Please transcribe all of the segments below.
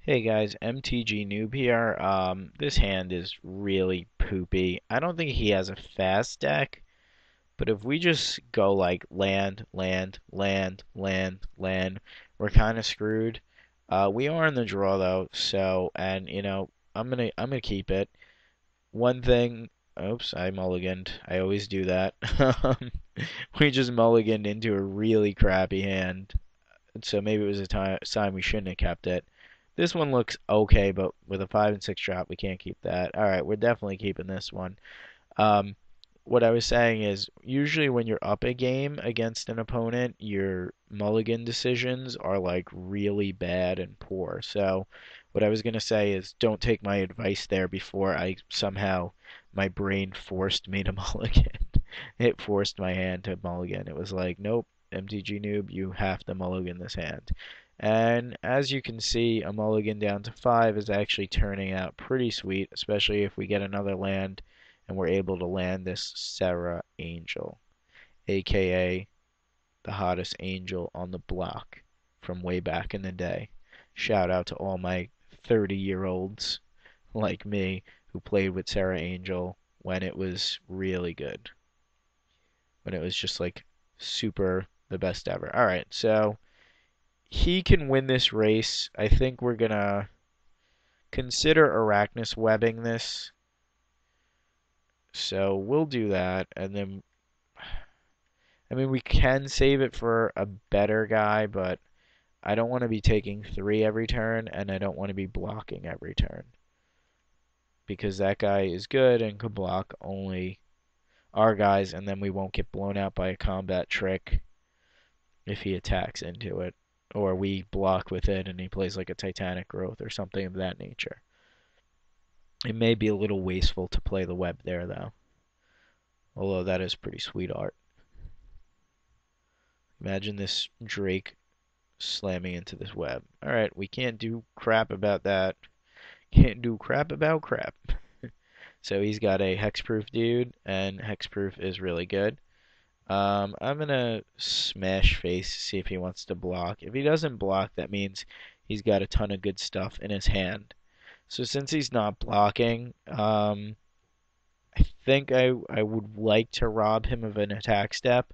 Hey guys, MTG Noob here. This hand is really poopy. I don't think he has a fast deck, but if we just go like land, land, land, land, land, we're kind of screwed. We are in the draw though, so and I'm gonna keep it. One thing, oops, I mulliganed. I always do that. We just mulliganed into a really crappy hand, so maybe it was a sign we shouldn't have kept it. This one looks okay, but with a 5 and 6 drop, we can't keep that. All right, we're definitely keeping this one. Um, what I was saying is, usually when you're up a game against an opponent, your mulligan decisions are like really bad and poor. So, what I was gonna say is, don't take my advice there before my brain forced me to mulligan. It forced my hand to mulligan. It was like, nope, MTG noob, you have to mulligan this hand. And as you can see, a mulligan down to 5 is actually turning out pretty sweet, especially if we get another land and we're able to land this Sarah Angel, aka the hottest angel on the block from way back in the day. Shout out to all my 30-year-olds like me who played with Sarah Angel when it was really good, when it was just like super the best ever. All right, so he can win this race. I think we're gonna consider Arachnus webbing this. So we'll do that, and then I mean we can save it for a better guy, but I don't want to be taking 3 every turn, and I don't want to be blocking every turn because that guy is good and can block only our guys, and then we won't get blown out by a combat trick if he attacks into it, or we block with it and he plays like a Titanic Growth or something of that nature. It may be a little wasteful to play the web there, though. Although that is pretty sweet art. Imagine this Drake slamming into this web. Alright, we can't do crap about that. Can't do crap about crap. So he's got a hexproof dude, and hexproof is really good. I'm gonna smash face, see if he wants to block. If he doesn't block, that means he's got a ton of good stuff in his hand. So since he's not blocking, I think I would like to rob him of an attack step,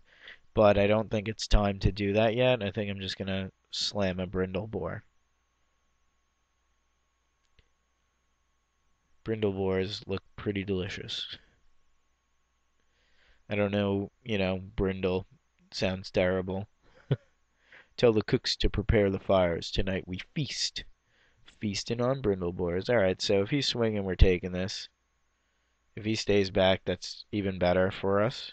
but I don't think it's time to do that yet. I think I'm just gonna slam a Brindlebore. Brindlebores look pretty delicious. I don't know, Brindle sounds terrible. Tell the cooks to prepare the fires. Tonight we feast. Feasting on Brindlebores. Alright, so if he's swinging, we're taking this. If he stays back, that's even better for us.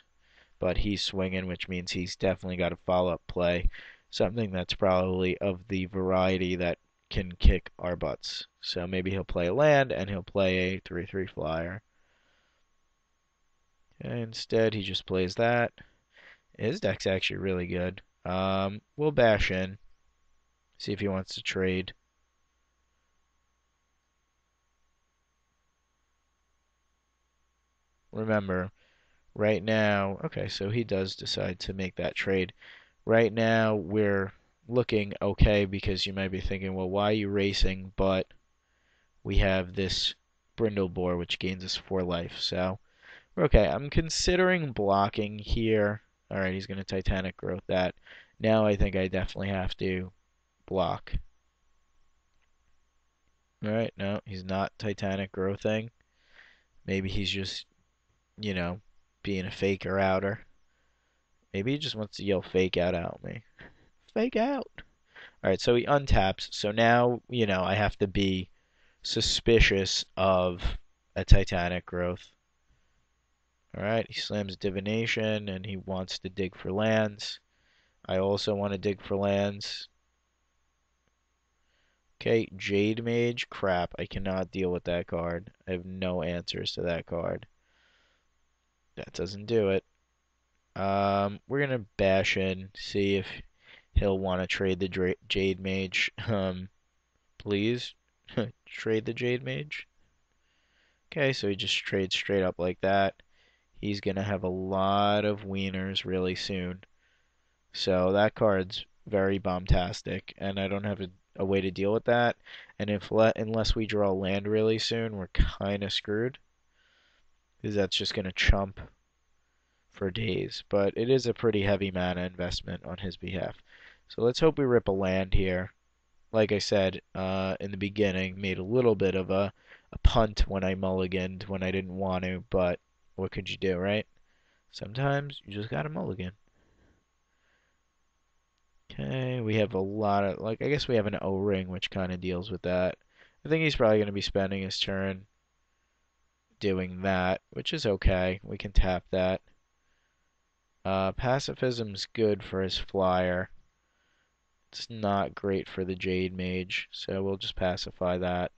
But he's swinging, which means he's definitely got a follow-up play. Something that's probably of the variety that can kick our butts. So maybe he'll play a land and he'll play a 3/3 flyer. And instead, he just plays that. His deck's actually really good. We'll bash in, see if he wants to trade. Remember, right now, okay, so he does decide to make that trade. Right now, we're looking okay because you might be thinking, well, why are you racing? But we have this Brindlebore, which gains us 4 life. So, okay, I'm considering blocking here. All right, he's going to Titanic Growth that. Now I think I definitely have to block. All right, no, he's not Titanic Growthing. Maybe he's just, you know, being a faker outer. Maybe he just wants to yell fake out at me. Fake out. All right, so he untaps. So now, I have to be suspicious of a Titanic Growth. All right, he slams Divination and he wants to dig for lands. I also want to dig for lands. Okay, Jade Mage. Crap, I cannot deal with that card. I have no answers to that card. That doesn't do it. We're gonna bash in, see if he'll want to trade the Jade Mage. Please trade the Jade Mage. Okay, so he just trades straight up like that. He's gonna have a lot of wieners really soon. So that card's very bombastic, and I don't have a way to deal with that. And unless we draw land really soon, we're kind of screwed because that's just going to chump for days. But it is a pretty heavy mana investment on his behalf. So let's hope we rip a land here. Like I said in the beginning, made a little bit of a punt when I mulliganed when I didn't want to, but what could you do, right? Sometimes you just gotta mulligan. Okay, we have a lot of, like, I guess we have an O-ring, which kind of deals with that. I think he's probably going to be spending his turn doing that, which is okay. We can tap that. Pacifism's good for his flyer. It's not great for the Jade Mage, so we'll just pacify that.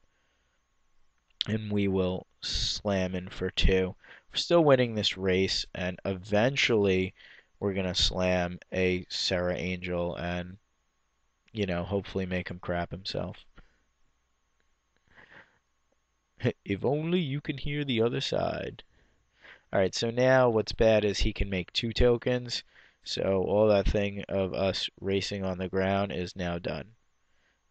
And we will slam in for 2. We're still winning this race, and eventually we're going to slam a Serra Angel and, hopefully make him crap himself. If only you can hear the other side. Alright, so now what's bad is he can make 2 tokens, so all that thing of us racing on the ground is now done.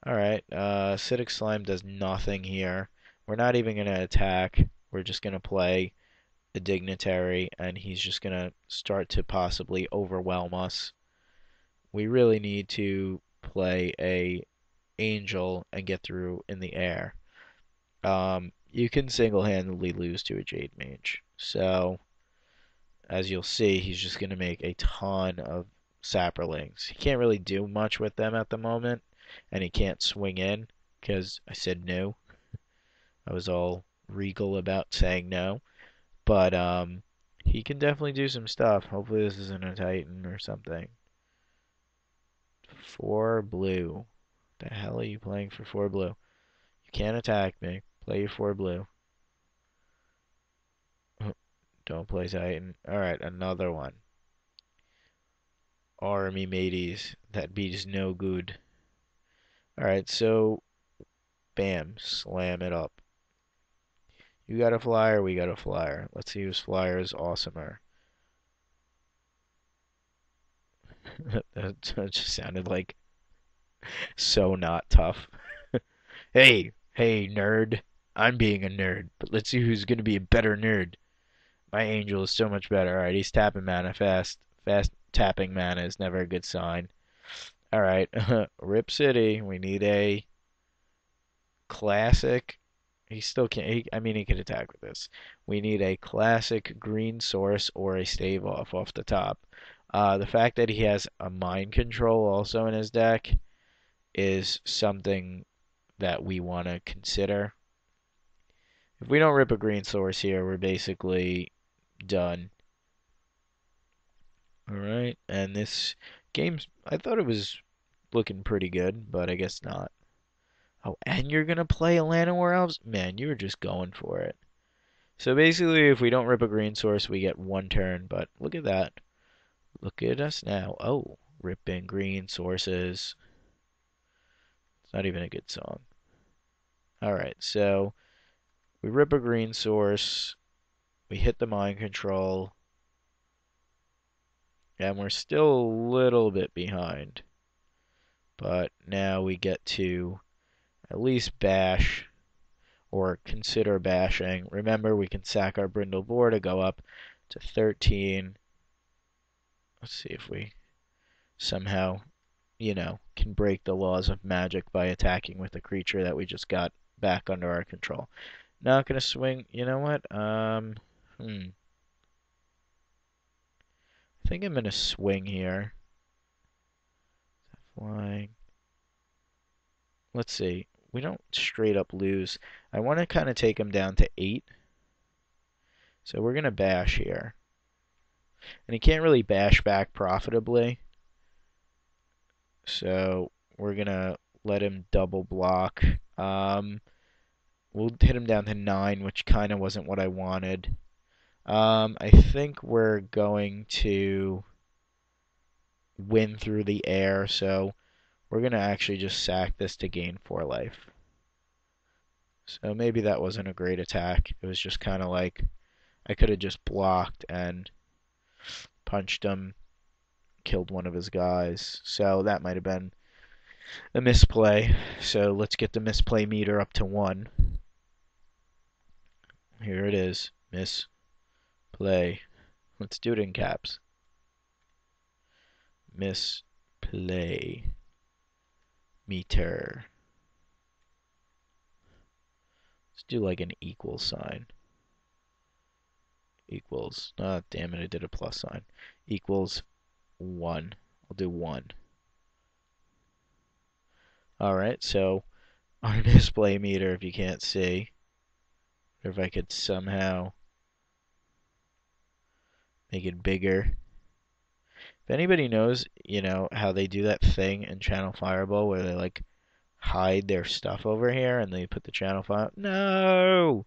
Alright, Acidic Slime does nothing here. We're not even going to attack. We're just going to play a Dignitary, and he's just going to start to possibly overwhelm us. We really need to play a Angel and get through in the air. You can single-handedly lose to a Jade Mage. So, as you'll see, he's just going to make a ton of Saprolings. He can't really do much with them at the moment, and he can't swing in, because I said no. I was all regal about saying no. But, he can definitely do some stuff. Hopefully this isn't a Titan or something. 4 blue. The hell are you playing for 4 blue? You can't attack me. Play your 4 blue. Don't play Titan. Alright, another one. Army mateys. That beat no good. Alright, so bam, slam it up. You got a flyer, we got a flyer. Let's see whose flyer is awesomer. That just sounded like so not tough. Hey, nerd. I'm being a nerd, but let's see who's gonna be a better nerd. My angel is so much better. Alright, he's tapping mana fast. Fast tapping mana is never a good sign. Alright, Rip City. We need a classic. He still can't. I mean, he could attack with this. We need a classic green source or a stave off the top. The fact that he has a mind control also in his deck is something that we want to consider. If we don't rip a green source here, we're basically done. Alright, and this game's, I thought it was looking pretty good, but I guess not. Oh, and you're going to play Llanowar Elves? Man, you were just going for it. So basically, if we don't rip a green source, we get 1 turn, but look at that. Look at us now. Oh, ripping green sources. It's not even a good song. Alright, so we rip a green source, we hit the mind control, and we're still a little bit behind. But now we get to at least bash or consider bashing. Remember, we can sack our Brindle Boar to go up to 13. Let's see if we somehow, can break the laws of magic by attacking with a creature that we just got back under our control. Not gonna swing. You know what? I think I'm gonna swing here. Flying. Let's see. We don't straight up lose. I want to kind of take him down to 8. So we're gonna bash here. And he can't really bash back profitably. So we're gonna let him double block. We'll hit him down to 9, which kind of wasn't what I wanted. I think we're going to win through the air, so we're going to actually just sack this to gain 4 life. So maybe that wasn't a great attack. It was just kind of like I could have just blocked and punched him, killed one of his guys. So that might have been a misplay. So let's get the misplay meter up to 1. Here it is. Misplay. Let's do it in caps. Misplay meter. Let's do like an equal sign. Equals. Ah, damn it, I did a plus sign. Equals 1. I'll do 1. Alright, so our display meter, if you can't see, or if I could somehow make it bigger. If anybody knows, how they do that thing in Channel Fireball where they like hide their stuff over here and they put the channel fire. No!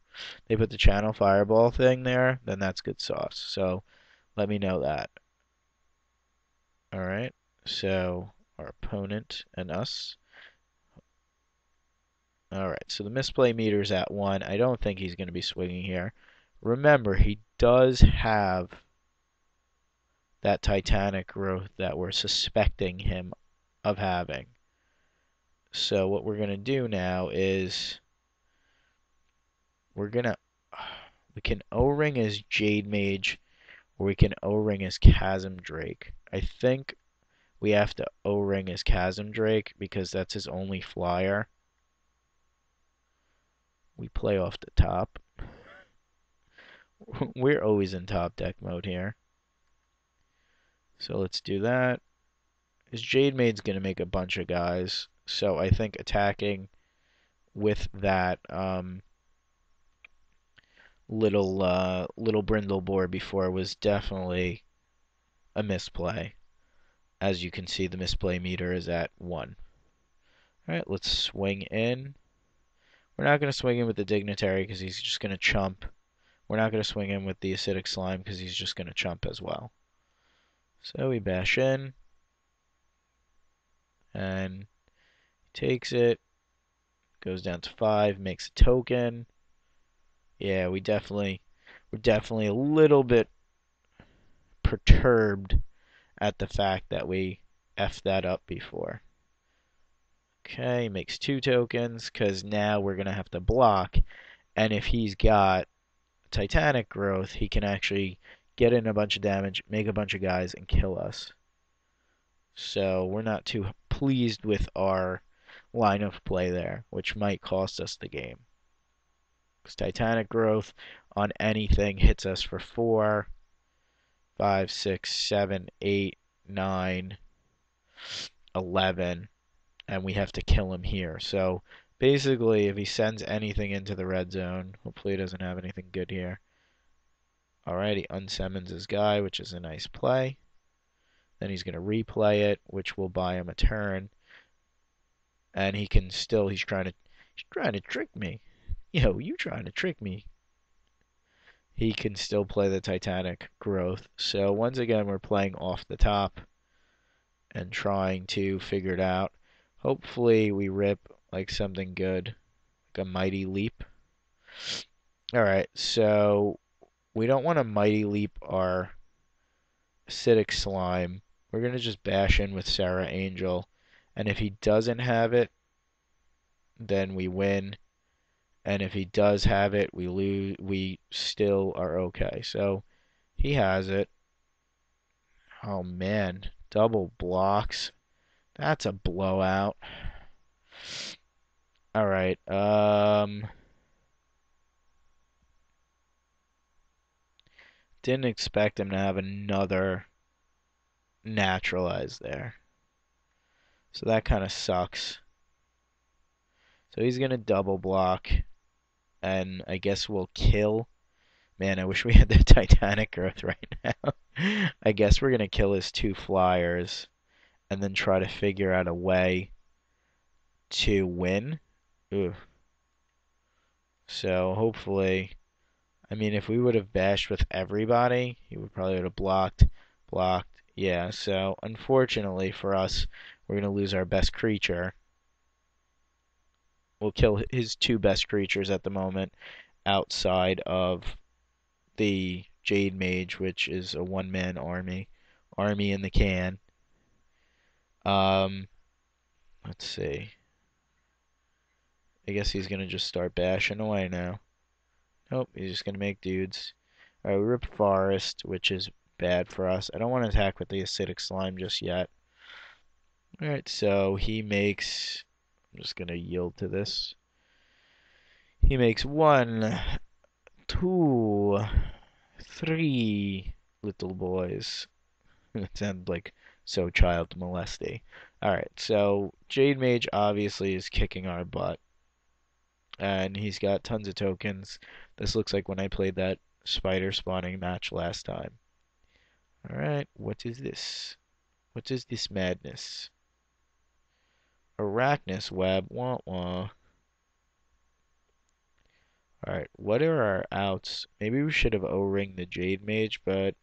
They put the channel fireball thing there, then that's good sauce. So let me know that. Alright, so our opponent and us. Alright, so the misplay meter's at 1. I don't think he's going to be swinging here. Remember, he does have that Titanic growth that we're suspecting him of having. So what we're going to do now is we can O-ring as Jade Mage, or we can O-ring as Chasm Drake. I think we have to O-ring as Chasm Drake because that's his only flyer. We play off the top. We're always in top deck mode here. So let's do that. His Jade Maid's going to make a bunch of guys. So I think attacking with that little brindle board before was definitely a misplay. As you can see, the misplay meter is at 1. Alright, let's swing in. We're not going to swing in with the Dignitary because he's just going to chump. We're not going to swing in with the Acidic Slime because he's just going to chump as well. So we bash in. And he takes it. Goes down to 5, makes a token. Yeah, we're definitely a little bit perturbed at the fact that we effed that up before. Okay, makes 2 tokens because now we're going to have to block. And if he's got Titanic growth, he can actually get in a bunch of damage, make a bunch of guys, and kill us. So we're not too pleased with our line of play there, which might cost us the game. Because Titanic growth on anything hits us for 4, 5, 6, 7, 8, 9, 11, and we have to kill him here. So basically, if he sends anything into the red zone, hopefully he doesn't have anything good here. Alright, he unsummons his guy, which is a nice play. Then he's going to replay it, which will buy him a turn. And he can still, he's trying to trick me. Yo, you trying to trick me. He can still play the Titanic growth. So once again, we're playing off the top and trying to figure it out. Hopefully we rip like something good, like a Mighty Leap. Alright, so we don't want to Mighty Leap our Acidic Slime. We're going to just bash in with Sarah Angel. And if he doesn't have it, then we win. And if he does have it, we lose. We still are okay. So he has it. Oh man, double blocks. That's a blowout. All right. Didn't expect him to have another naturalize there. So that kind of sucks. So he's going to double block. And I guess we'll kill. Man, I wish we had the Titanic growth right now. I guess we're going to kill his 2 flyers. And then try to figure out a way to win. Ooh. So hopefully, I mean, if we would have bashed with everybody, he would probably have blocked. Yeah, so unfortunately for us, we're going to lose our best creature. We'll kill his 2 best creatures at the moment outside of the Jade Mage, which is a one-man army. Army in the can. Let's see. I guess he's gonna just start bashing away now. Nope, he's just gonna make dudes. Alright, we ripped Forest, which is bad for us. I don't want to attack with the acidic slime just yet. Alright, so he makes... I'm just gonna yield to this. He makes 1, 2, 3 little boys. It sounds like so child molesty. Alright, so Jade Mage obviously is kicking our butt. And he's got tons of tokens. This looks like when I played that spider spawning match last time. Alright, what is this? What is this madness? Arachnus web, wah wah. Alright, what are our outs? Maybe we should have O-ringed the Jade Mage, but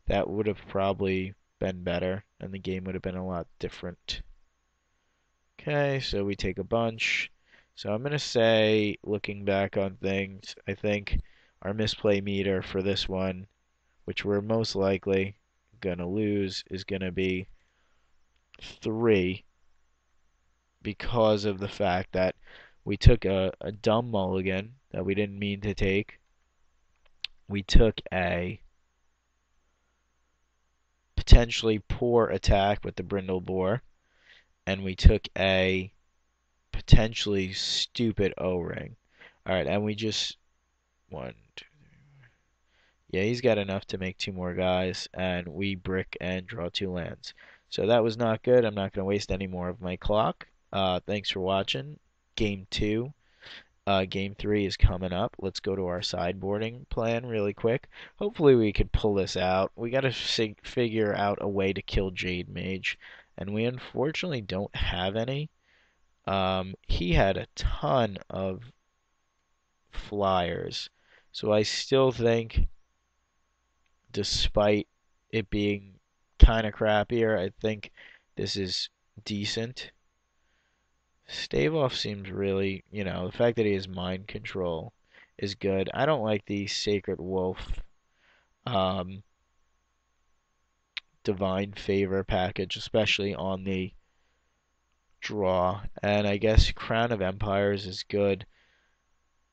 that would have probably been better, and the game would have been a lot different. Okay, so we take a bunch. So I'm going to say, looking back on things, I think our misplay meter for this one, which we're most likely going to lose, is going to be 3 because of the fact that we took a dumb mulligan that we didn't mean to take. We took a potentially poor attack with the Brindle Boar, and we took a potentially stupid O-ring. Alright, and we just... 1, 2... Yeah, he's got enough to make 2 more guys, and we brick and draw 2 lands. So that was not good. I'm not going to waste any more of my clock. Thanks for watching. Game 2. Game 3 is coming up. Let's go to our sideboarding plan really quick. Hopefully we could pull this out. We got to figure out a way to kill Jade Mage, and we unfortunately don't have any. He had a ton of flyers, so I still think, despite it being kind of crappier, I think this is decent. Stave-off seems really, the fact that he has mind control is good. I don't like the Sacred Wolf Divine Favor package, especially on the draw. And I guess Crown of Empires is good.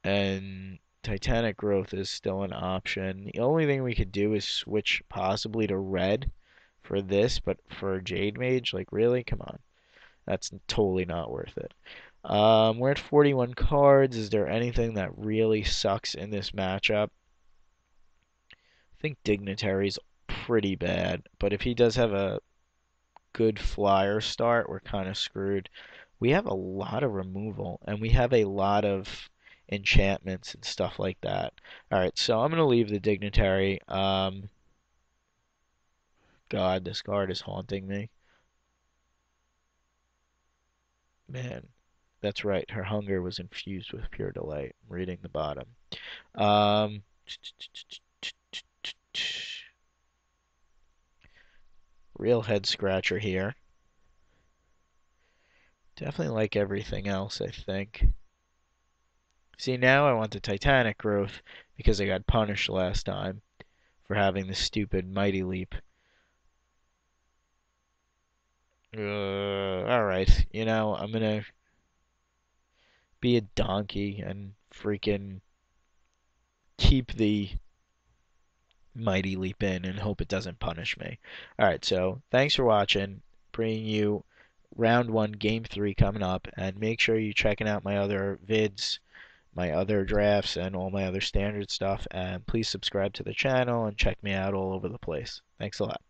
And Titanic Growth is still an option. The only thing we could do is switch possibly to red for this, but for Jade Mage, like really? Come on. That's totally not worth it. We're at 41 cards. Is there anything that really sucks in this matchup? I think Dignitary's pretty bad, but if he does have a good flyer start, we're kind of screwed. We have a lot of removal, and we have a lot of enchantments and stuff like that. Alright, so I'm going to leave the Dignitary. God, this card is haunting me. Man, that's right. Her hunger was infused with pure delight. I'm reading the bottom. Real head scratcher here. Definitely like everything else, I think. See, now I want the Titanic Growth because I got punished last time for having the stupid Mighty Leap. Alright, I'm gonna be a donkey and freaking keep the Mighty Leap in and hope it doesn't punish me. Alright, so thanks for watching. Bringing you round 1, game 3 coming up, and make sure you're checking out my other vids, my other drafts, and all my other standard stuff, and please subscribe to the channel and check me out all over the place. Thanks a lot.